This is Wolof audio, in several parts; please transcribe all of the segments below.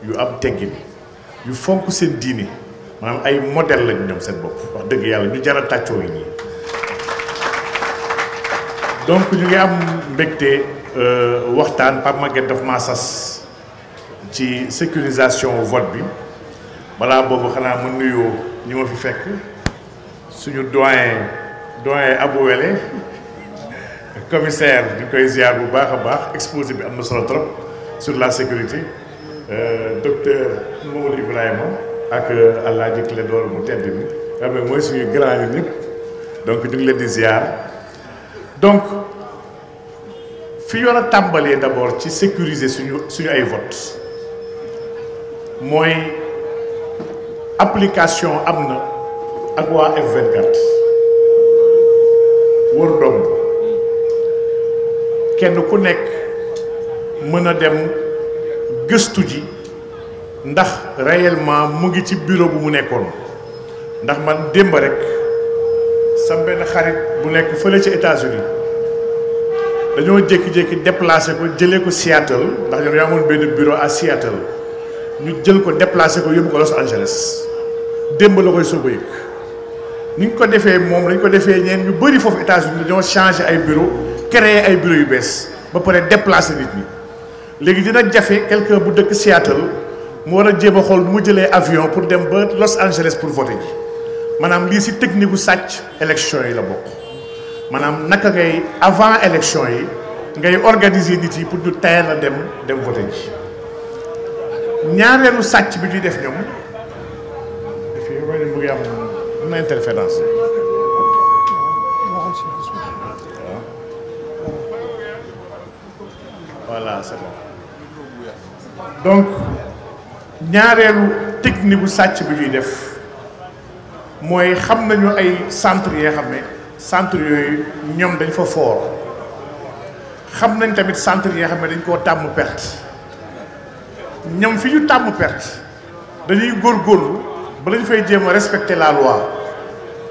yu am teggin yu fonk seen diine maanaam ay modèle lañ ñoom seen bopp wax dëgg yàlla ñu jar a tàccoo yi nii donc ñu ngi am mbégte waxtaan Pape Maguette daf maa sas ci sécurisation vote bi balaa boobu xanaa mu nuyoo ñu ma fi fekk suñu doyen Abou Wele commissaire ñu koy ziar bu baax a baax exposé bi am na solo trop sur la sécurité docteur Mamadou Ibrahima ak Alaaji Cledor mu tedd mi xam ne mooy suñu grand yi ñëpp donc ñu ngi leen di ziar donc fi ñu war a tàmbalee d'abord ci sécuriser suñu ay vote mooy application am na ak waa F24 wër doom kenn ku nekk mën a dem gëstu ji ndax réellement mu ngi ci bureau bu mu nekkoon ndax man démb rek sam benn xarit bu nekk fële ci États-Unis dañoo jékki-jékki déplacé ko jëlee ko Seattle ndax ñoom yaa amoon benn bureau à Seattle ñu jël ko déplacé ko yóbbu ko Los Angeles démb la koy soog a yëg ni ñu ko defee moom lañ ko defee ñeen ñu bëri foofu États-Unis dañoo changé ay bureau créé ay bureau yu bees ba pare déplacé nit ñi léegi dina jafe quelqu'un bu dëkk Seattle mu war a jéem a xool mu jëlee avion pour dem ba Los Angeles pour voter ji maanaam lii si technique gu sàcc élection yi la bokk maanaam naka ngay avant élection yi ngay organiser nit yi pour ñu tayal a dem voter ji ñaareelu sàcc bi ñuy def ñoom fii mu ngi am na interférence voilà c'est bon donc ñaareelu technique bu sàcc bi ñuy def mooy xam nañu ay centre yoo xam ne centre yooyu ñoom dañ fa fort xam nañ tamit centre yoo xam ne dañ koo tàmm perte ñoom fi ñu tàmm perte dañuy góorgóorlu ba lañ fay jéem a respecter la loi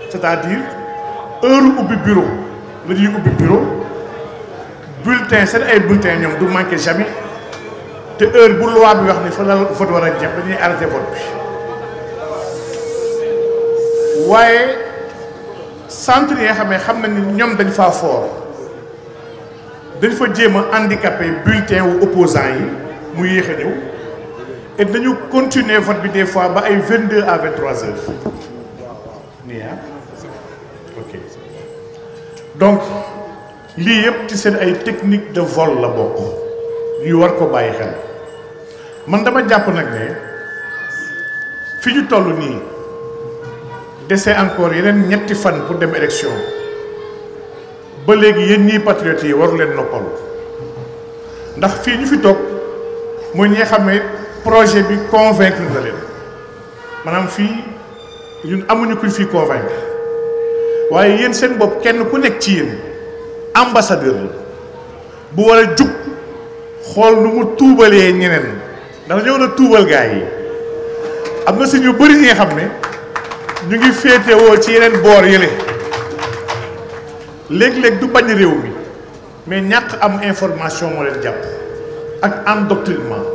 c'est-à-dire heure ubbi bureau la ñuy ubbi bureau bulletin seen ay bulletin ñoom du manqué jamais te heure bu loi bi wax ni fa la vote war a jeex dañuy arrêté vote bi waaye centre yi nga xam ne xam na ni ñoom dañ faa fort dañ fa jéem a handicapé bulletin wu opposant yi mu yéex a ñëw et dañu continuer vote bi des fois ba ay 22 à 23 heures nii ah ok donc lii yëpp ci seen ay technique de vol la bokk ñu war ko bàyyi xel man dama jàpp nag ne fi ñu toll nii dese encore yeneen ñetti fan pour dem élection ba léegi yéen ñii patriotes yi waru leen noppalu ndax fii ñu fi toog mooy ñi nga xam ne projet bi convaincre na leen maanaam fii ñun amuñu kuñ fii convaincre waaye yéen seen bopp kenn ku nekk ci yéen ambassadeur la bu war a jug xool nu mu tuubalee ñeneen ndax ñëw na tuubal gaa yi am na si ñu bëri ñi nga xam ne ñu ngi féetewoo ci yeneen boor yële léeg-léeg du bañ réew mi mais ñàkk am information moo leen jàpp ak endoctrinement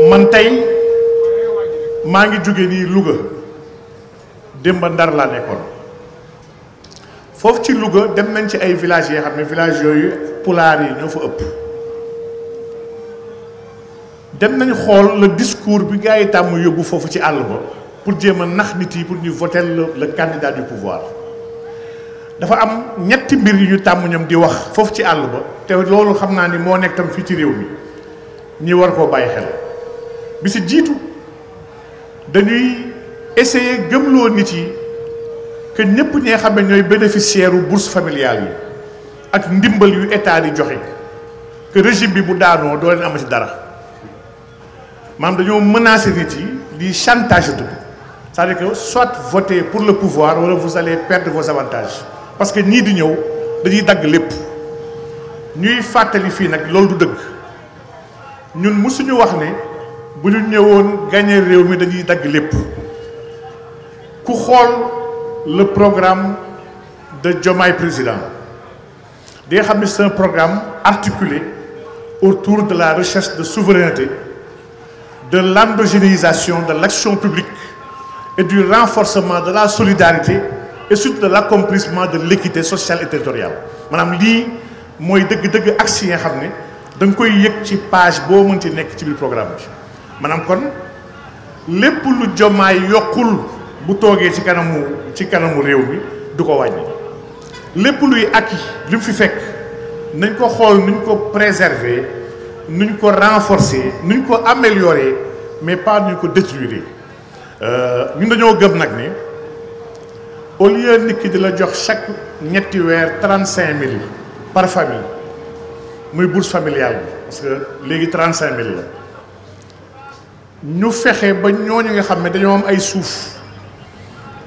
man tey maa ngi jóge nii Louga démb Ndar laa nekkoon foofu ci Louga dem nañ ci ay villages yoo xam ne villages yooyu pulaar yi ñoo fa ëpp dem nañ xool le discours bi gars yi tàmm yóbbu foofu ci àll ba pour jéem a nax nit yi pour ñu voter le candidat du pouvoir dafa am ñetti mbir yu ñu tàmm ñoom di wax foofu ci àll ba te loolu xam naa ni moo nekk tam fii ci réew mi ñi war koo bàyyi xel bi si jiitu dañuy essayer gëmloo nit yi que ñëpp ñi nga xam ne ñooy bénéficiaire u bourse familiale yi ak ndimbal yu état di joxe que régime bi bu daanoo doo leen am ci dara maanaam dañoo menacer nit yi di chantage tudd c'est-à-dire que soit votez pour le pouvoir wala vous allez perdre vos avantages parce que ñii di ñëw dañuy dagg lépp ñuy fàttali fii nag loolu du dëgg ñun musuñu wax ne bu ñu ñëwoon gagné réew mi dañuy dagg lépp ku xool le programme de Diomaye président di nga xam ne c'est un programme articulé autour de la recherche de souveraineté, de l'endogénéisation de l'action publique et du renforcement de la solidarité et surtout de l'accomplissement de l'équité sociale et territoriale. Madame Li, moi, deug axe yi nga xam ne da nga koy yëg ci page boo mënti nekk ci biir programme bi maanaam kon lépp lu Diomaye yokkul bu toogee ci kanamu réew mi du ko wàññi lépp luy acquis li mu fi fekk nañ ko xool nuñ ko préserver nuñ ko renforcer nuñ ko améliorer mais pas nuñ ko détruire ñun dañoo gëm nag ne au lieu nit ki di la jox chaque ñetti weer 35 000 par famille muy bourse familiale bi parce que léegi 35 000 la ñu fexe ba ñooñu nga xam ne dañoo am ay suuf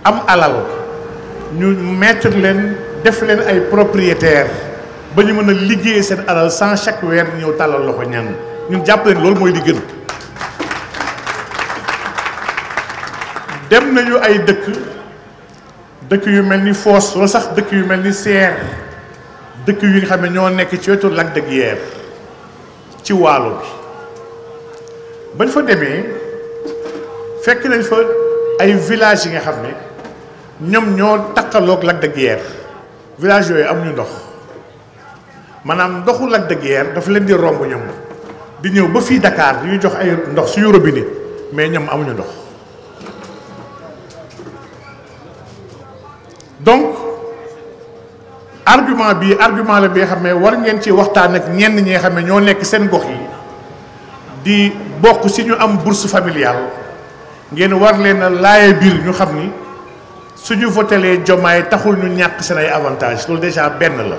am alal ñu mettre leen def leen ay propriétaire ba ñu mën a liggéey seen alal sans chaque weer ñëw tàllal loxo ñaan ñun jàpp leen loolu mooy li gën dem nañu ay dëkk yu mel ni Foos wala sax dëkk yu mel ni Seer dëkk yu nga xam ne ñoo nekk ci wetu Lac de Guiers ci waalo bi bañ fa demee fekk nañ fa ay villages yi nga xam ne ñoom ñoo takkaloog Lac de Guiers village yooyu amuñu ndox maanaam ndoxu Lac de Guiers dafa leen di romb ñoom di ñëw ba fii Dakar di ñu jox ay ndox suñu robinet mais ñoom amuñu ndox donc argument la bi nga xam ne war ngeen ci waxtaan ak ñenn ñi nga xam ne ñoo nekk seen gox yi di bokk ci ñu am bourse familiale ngeen war leen a laaye biir ñu xam ni suñu votelee Diomaye taxul ñu ñàkk seen ay avantage loolu déjà benn la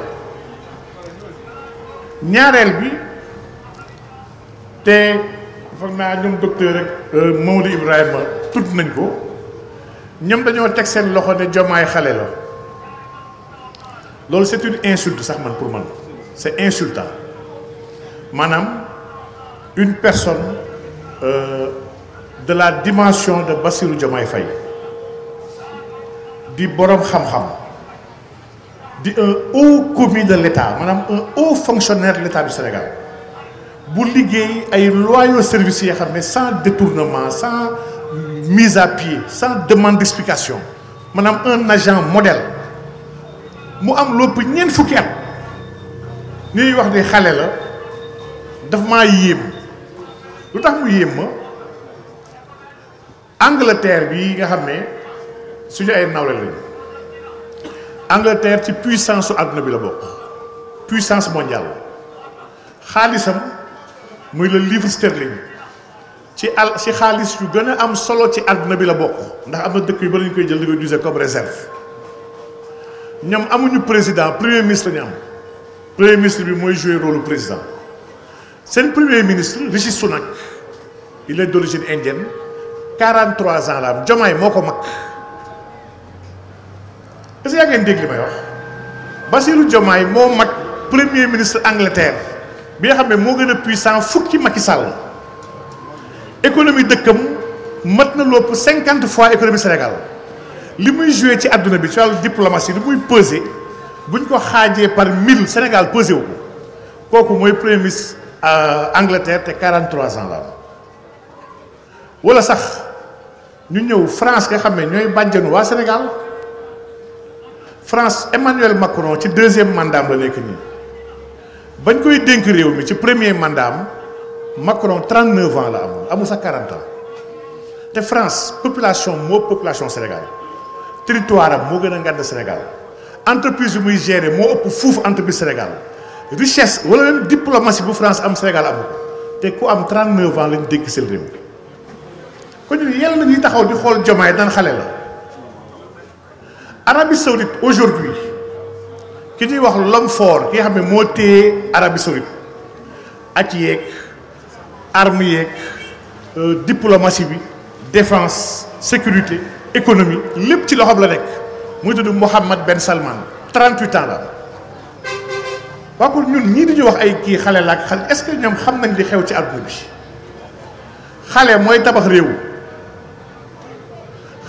ñaareel bi te foog naa ñoom docteur rek Mamadou Ibrahima tudd nañ ko ñoom dañoo teg seen loxo ne Diomaye xale la loolu c'est une insulte sax man pour man c'est insultant maanaam une personne de la dimension de Bassirou Diomaye Faye di borom xam-xam di un haut commis de l'État maanaam un haut fonctionnaire de l'État du Sénégal bu liggéey ay loyaux services yi xam ne sans détournement sans mise à pied sans demande d'explication maanaam un agent modèle mu am lopp ñeent fukki at ñuy wax ne xale la daf maa yéem lu tax mu yéem ma Angleterre bi nga xam ne suñu ay nawle lañu Angleterre ci puissance su àdduna bi la bokk puissance mondiale xaalisam muy le livre sterling ci xaalis yu gën a am solo ci àdduna bi la bokk ndax am na dëkk yu bari ñu koy jël di ko utiliser comme réserve ñoom amuñu président premier ministre la ñu am premier ministre bi mooy jouer rôle président seen premier ministre Rishi Sunak il est d'origine indienne 43 ans la am Diomaye moo ko mag est-ce que yaa ngeen dégg li may wax Bassirou Diomaye moo mag premier ministre Angleterre bi nga xam ne moo gën a puissant fukki Macky Sall économie dëkkam mat na lopp 50 fois économie Sénégal li muy joué ci àdduna bi ci wàllu diplomatie li muy pesé buñ ko xaajee par 1000 Sénégal pesé wu ko kooku mooy premier ministre Angleterre te 43 ans la wala sax ñu ñëw France nga xam ne ñooy bàjjanu waa Sénégal France Emmanuel Macron ci deuxième mandat la nekk nii bañ koy dénk réew mi ci premier mandat Macron 39 ans la amul sax 40 ans te France population Sénégal territoire am moo gën a ngand Sénégal entreprise yu muy gérer moo ëpp fuuf entreprise Sénégal richesse wala même diplomatie bu France am Sénégal amu ko te ku am 39 ans lañ dénk seen réew kon ñu yàlla na ñuy taxaw di xool Diomaye daan xale la Arabie Saoudite aujourd'hui ki ñuy wax l'homme fort ki nga xam ne moo téye Arabie Saoudite ak yeeg armes yeeg diplomatie bi défense sécurité économie lépp ci loxoom la nekk muy tudd Mohammed Ben Salman 38 ans la waa ko ñun ñii di ñu wax ay kii xale la ak xale est-ce que ñoom xam nañ li xew ci àdduna bi xale mooy tabax réew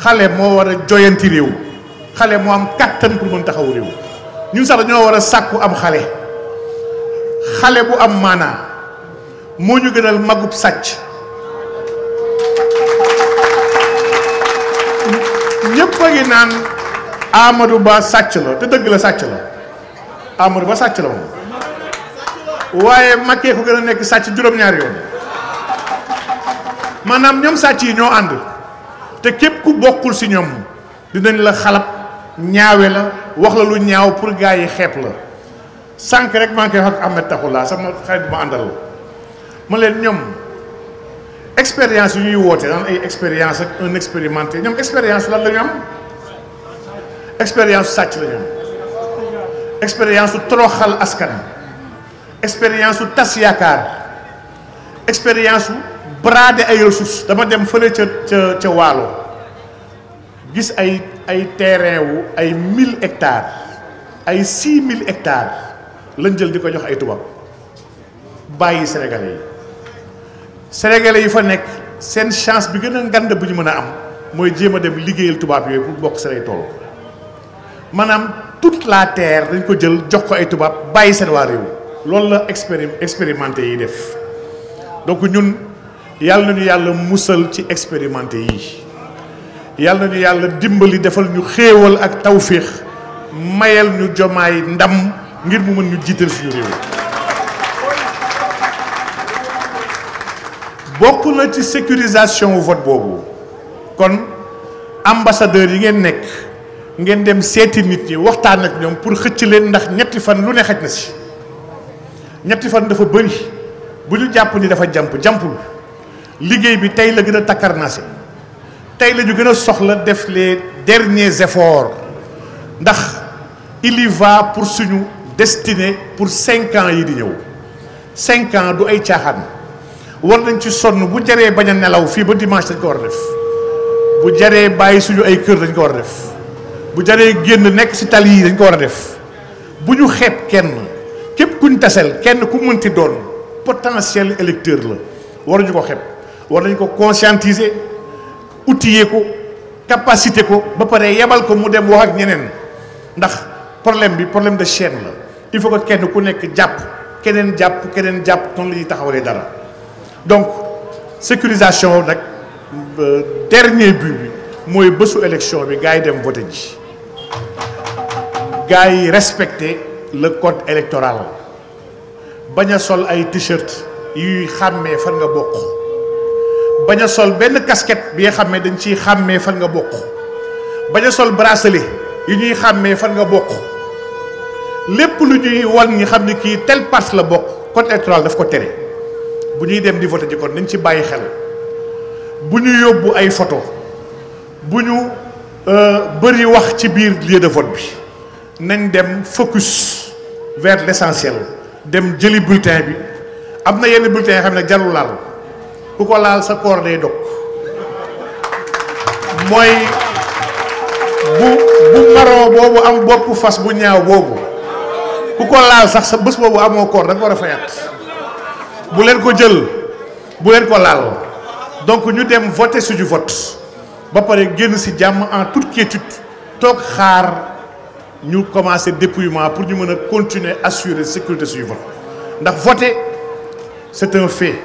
xale moo war a joyanti réew xale moo am kattan pour mën taxaw réew ñun sax dañoo war a sàkku am xale bu am maanaa moo ñu gënal magub sàcc ñëpp a ngi naan Amadou Ba sàcc la te dëgg la sàcc la Amadou Ba sàcc la moom waaye Macky ko gën a nekk sàcc juróom-ñaari yoon maanaam ñoom sàcc yi ñoo ànd te képp ku bokkul ci ñoom dinañ la xalab ñaawe la wax la lu ñaaw pour gars yi xeeb la sànq rek maa ngi koy wax ak Ahmed Taxula sama xarit bu ma àndal ma leen ñoom expérience yu ñuy woote daan ay expérience ak un expérimenté ñoom expérience lan la ñu am expérience sàcc la ñu am expérience su toroxal askan expérience su tas yaakaar expérience su brader ay ressources dama dem fële ca Waalo gis ay terrain wu ay 1000 hectares ay 6000 hectares lañ jël di ko jox ay tubaab bàyyi sénégalais yi fa nekk seen chance bi gën a ngand bu ñu mën a am mooy jéem a dem liggéeyal tubaab yooyu pour bokk seen ay tool maanaam toute la terre dañ ko jël jox ko ay tubaab bàyyi seen waa réew loolu la expérimenté yi def donc ñun yàlla nañu yàlla musal ci expérimenté yi yàlla nañu yàlla dimbali defal ñu xéewal ak tawféex mayal ñu Diomaye ndam ngir mu mën ñu jiital suñu réew bokk na ci sécurisation vote boobu kon ambassadeur yi ngeen nekk ngeen dem seeti nit ñi waxtaan ak ñoom pour xëcc leen ndax ñetti fan lu ne xaj na si ñetti fan dafa bëri bu ñu jàpp ni dafa jampul liggéey bi tey la gën a takkarnaase tey la ñu gën a soxla def les derniers efforts ndax il y va pour suñu destinée pour 5 ans yi di ñëw 5 ans du ay caaxaan war nañ ci sonn bu jaree bañ a nelaw fii ba dimanche dañ ko war a def bu jaree bàyyi suñu ay kër dañ ko war a def bu jaree génn nekk ci tali yi dañ ko war a def bu ñu xeeb kenn képp kuñ tasel kenn ku mënti doon potentiel électeur la waruñu ko xeeb war nañ ko conscientiser outiller ko capacité ko ba pare yebal ko mu dem wax ak ñeneen ndax problème bi problème de chaîne la il faut que kenn ku nekk jàpp keneen jàpp noonu la ñuy taxawalee dara donc sécurisation nag dernier but bi mooy bésu élection bi gars yi dem voté ji gars yi respecter le code électoral bañ a sol ay t-shirt yuy xàmmee fan nga bokk bañ a sol benn casquette bi nga xam ne dañ ciy xàmmee fan nga bokk bañ a sol bracelet yi ñuy xàmmee fan nga bokk lépp lu ñuy wan ñi xam ne kii tel parti la bokk code électoral daf ko tere bu ñuy dem di voté ji kon nañ ci bàyyi xel bu ñu yóbbu ay photo bu ñu bëri wax ci biir lieu de vote bi nañ dem focus vers l'essentiel dem jëli bulletin bi am na yenn bulletin yoo xam ne jarul laal ku ko laal sa koor day dog mooy bu marron boobu am bopp fas bu ñaaw boobu ku ko laal sax sa bés boobu amoo koor da nga war a fayaat bu leen ko jël bu leen ko laal donc ñu dem voter suñu vote ba pare génn ci jàmm en toute quiétude toog xaar ñu commencer dépouillement pour ñu mën a continuer assurer sécurité suñu vote ndax voter c'est un fait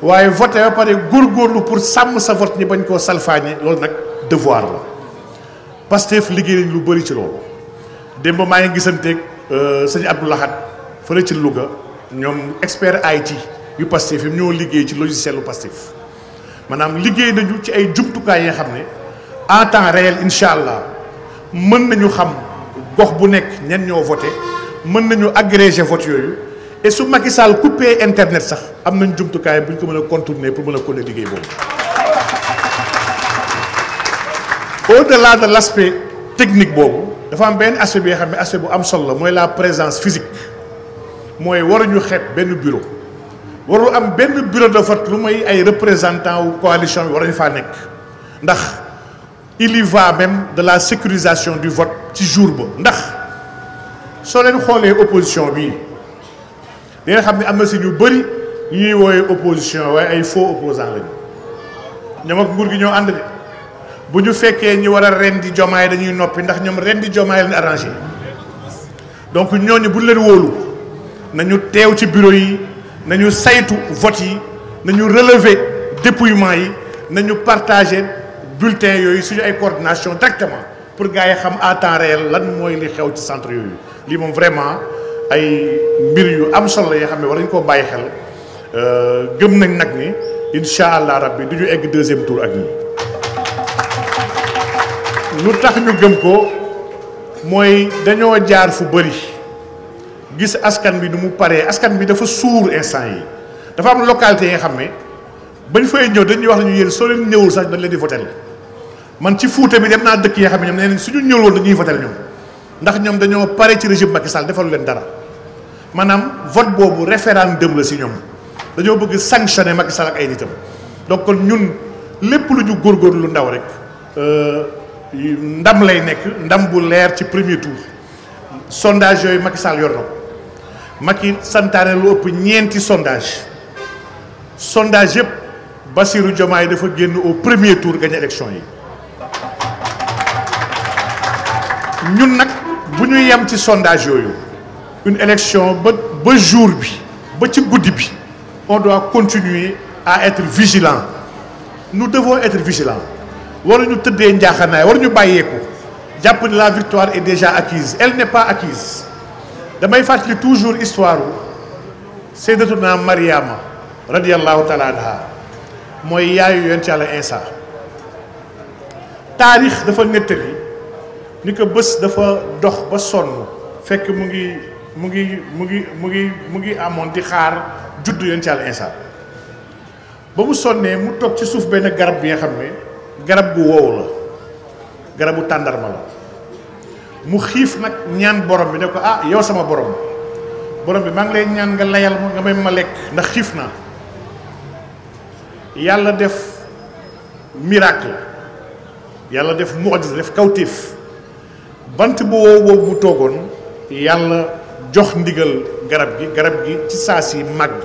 waaye voter ba pare góorgóorlu pour sàmm sa vote ñi bañ koo salfaañe loolu nag devoir la Pastef liggéey nañ lu bëri ci loolu démb maa ngi gisanteeg sëñ Abdou Lahad fële ci Louga ñoom expert IT yu Pastef yi ñoo liggéey ci logiciel lu Pastef maanaam liggéey nañu ci ay jumtukaay yi nga xam ne en temps réel incha allah mën nañu xam gox bu nekk ñen ñoo voté mën nañu agréger vote yooyu et su Macky Sall coupé internet sax am nañ jumtukaay bu ñu ko mën a contourner pour mën a continuer liggéey boobu. Au-delà de l'aspect technique boobu dafa am benn aspect bi nga xam ne aspect bu am solo la mooy la présence physique. mooy waruñu xeeb benn bureau warul am benn bureau de vote lu may ay représentants wu coalition bi waruñu faa nekk ndax il y va même de la sécurisation du vote ci jour ba ndax soo leen xoolee opposition bi di nga xam ne am na si ñu bëri ñu ñuy woowee opposition waaye ay faux opposants lañu ñoom ak nguur gi ñoo ànd de bu ñu fekkee ñi war a rendi Diomaye dañuy noppi ndax ñoom rendi Diomaye leen arrangé donc ñooñu bu ñu leen wóolu nañu teew ci bureau yi nañu saytu vote yi nañu relever dépouillement yi nañu partager bulletin yooyu suñu ay coordination directement pour gars yi xam à temps réel lan mooy li xew ci centre yooyu lii moom vraiment ay mbir yu am solo yoo xam ne war nañu koo bàyyi xel gëm nañ nag ni incha allah rabbi du ñu egg deuxième tour ak ñi lu tax ñu gëm ko mooy dañoo jaar fu bëri gis askan bi nu mu paree askan bi dafa suur instant yi dafa am localité yi nga xam ne bañ fay ñëw dañuy wax ne ñu yéen soo leen ñëwul sax dañ leen di votel man ci Fuuta bi dem naa dëkk yoo xam ne ñoom nee nañ suñu ñëwul woon dañuy votel ñoom ndax ñoom dañoo pare ci régime Macky Sall defalu leen dara maanaam vote boobu référendum la si ñoom dañoo bëgg sanctionner Macky Sall ak ay nitam donc kon ñun lépp lu ñu góorgóorlu lu ndaw rek ndam lay nekk ndam bu leer ci premier tour sondage yooyu Macky Sall yor na ko Macky santaane lu ëpp ñeenti sondage yëpp Bassirou Diomaye dafa génn au premier tour gagné élection yi ñun nag bu ñu yem ci sondage yooyu une élection ba jour bi ba ci guddi bi on doit continuer à être vigilant nous devons être vigilants waruñu tëddee njaaxanaay waruñu bàyyeeku jàpp ni la victoire est déjà acquise elle n'est pas acquise damay fàttali toujours histoire Seydatuna Mariama radiyallahu taala anha mooy yaayu yonent Yàlla Insa taarix dafa nettali ni ko bés dafa dox ba sonn fekk mu ngi amoon di xaar juddu yonent Yàlla Insa ba mu sonnee mu toog ci suuf benn garab bi nga xam ne garab gu wow la garabu tàndarma la mu xiif nag ñaan borom bi ne ko ah yow sama borom bi maa ngi lay ñaan nga layal ma nga may ma lekk ndax xiif naa yàlla def miracle yàlla def mu'jiza def kawtéef bant bu wow boobu mu toogoon yàlla jox ndigal garab gi ci saa si màgg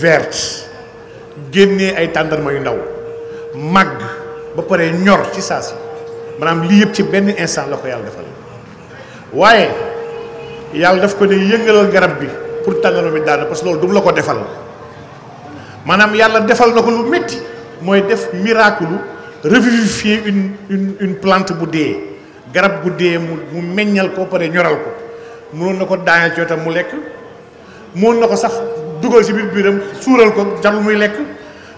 verte génnee ay tàndarma yu ndaw màgg ba pare ñor ci saa si maanaam lii yëpp ci benn instant la ko yàlla defal waaye yàlla daf ko ne yëngalal garab bi pour tàndarma bi daana parce que loolu du la ko defal maanaam yàlla defal na ko lu métti mooy def miracle revivifier une plante bu dee garab bu dee mu meññal ko pare ñoral ko mënoon na ko daaneel ci wetam mu lekk mënoon na ko sax dugal ci biir biiram suural ko jarul muy lekk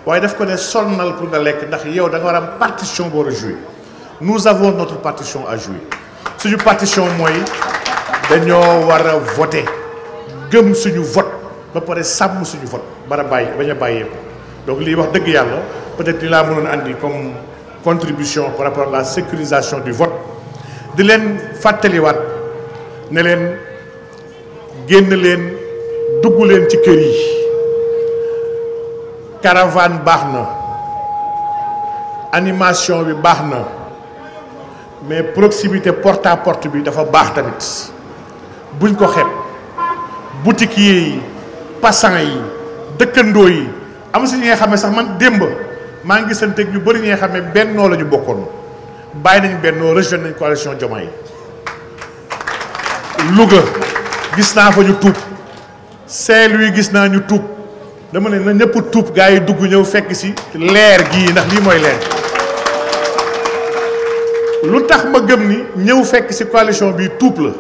waaye daf ko ne sonnal pour nga lekk ndax yow da nga war a am partition boo war a jouer nous avons notre partition à jouer suñu partition mooy dañoo war a voter gëm suñu vote ba pare sàmm suñu vote bañ a bàyyeeku donc lii wax dëgg yàlla peut-être ni laa mënoon andi comme contribution par rapport à la sécurisation du vote di leen fàttaliwaat ne leen génn leen dugg leen ci kër yi caravane baax na animation bi baax na mais proximité porte à porte bi dafa baax tamit buñ ko xeeb boutiquier yi passant yi dëkkandoo yi am si ñi nga xam ne sax man démb maa ngi gisanteeg ñu bëri ñi nga xam ne bennoo la ñu bokkoon bàyyi nañ bennoo rejoindre nañ coalition Diomaye Louga gis naa fa ñu tuub Saint-Louis gis naa ñu tuub dama ne na ñëpp tuub gaa yi dugg ñëw fekk si leer gii ndax lii mooy leer lu tax ma gëm ni ñëw fekk si coalition bi tuub la